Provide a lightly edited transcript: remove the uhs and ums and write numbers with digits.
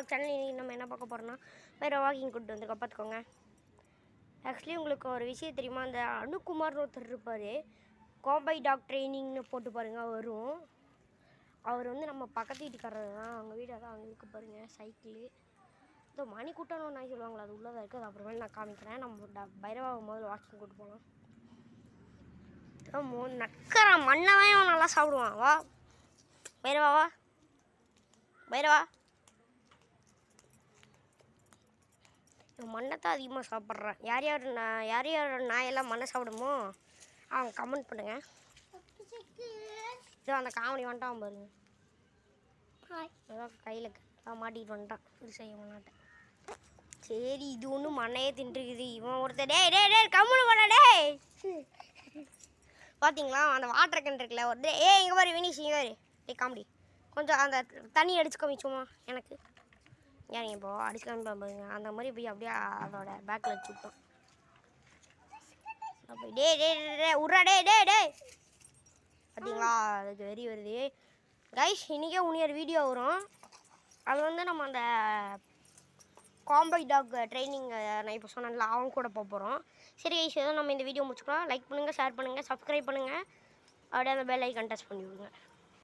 vlog channel இன்றைக்கி நம்ம என்ன பார்க்க போகிறோம்னா வேறு வாக்கிங் கூப்பிட்டு வந்து பார்த்துக்கோங்க. ஆக்சுவலி உங்களுக்கு ஒரு விஷயம் தெரியுமா, அந்த அனுகுமார்னு ஒருத்தர் இருப்பார், கோம்பை டாக் ட்ரைனிங்னு போட்டு பாருங்கள் வரும். அவர் வந்து நம்ம பக்கத்து வீட்டுக்காரர் தான். அவங்க வீடு அதான் அங்கே இருக்க பாருங்கள் சைக்கிள். இந்த மணி கூட்டணும் நாய் சொல்லுவாங்களா, அது உள்ளதாக இருக்குது. அது அப்புறமேல நான் காமிக்கிறேன். நம்ம பைரவாவை முதல்ல வாக்கிங் கூப்பிட்டு போகலாம். நக்கறான் மண்ணவே அவன் நல்லா சாப்பிடுவான். வா பைரவா, வா பைரவா. மண்ணை தான் அதிகமாக சாப்பிட்றேன். யார் யார் நாயெல்லாம் மண்ணை சாப்பிடுமோ அவங்க கமெண்ட் பண்ணுங்கள். இதோ அந்த காமெடி வந்துட்டான் பாருங்க. ஏதோ கையில் மாட்டிக்கிட்டு வந்துட்டான். இது செய்ய மாட்டேன். சரி, இது ஒன்றும் மண்ணையே தின்றுக்குது. இவன் ஒருத்தர் டே கம்முனு போடா டே. பார்த்தீங்களா அந்த வாட்டர் கேன் இருக்குல்ல, ஒரு இங்கே பாரு வினிஷ், இங்கே பாரு டே காமெடி. கொஞ்சம் அந்த தண்ணி அடிச்சு காமிச்சோமா எனக்கு. ஏன் இப்போ அடிச்சு காமிப்பா பாருங்க. அந்த மாதிரி போய் அப்படியே அதோட பேக்கில் வச்சு விட்டோம். அப்போ டே உர்றா டே. பார்த்தீங்களா அதுக்கு வெறி வருது. கைஸ் இன்றைக்கே உனியர் வீடியோ வரும். அது வந்து நம்ம அந்த கோம்பை டாக் ட்ரைனிங் நான் இப்போ சொன்னேன்ல அவங்க கூட போக போகிறோம். சரி கைஸ், ஏதோ நம்ம இந்த வீடியோ முடிச்சுக்கலாம். லைக் பண்ணுங்கள், ஷேர் பண்ணுங்கள், சப்ஸ்கிரைப் பண்ணுங்கள். அப்படியே அந்த பெல் ஐக்கான் டச் பண்ணி விடுங்க.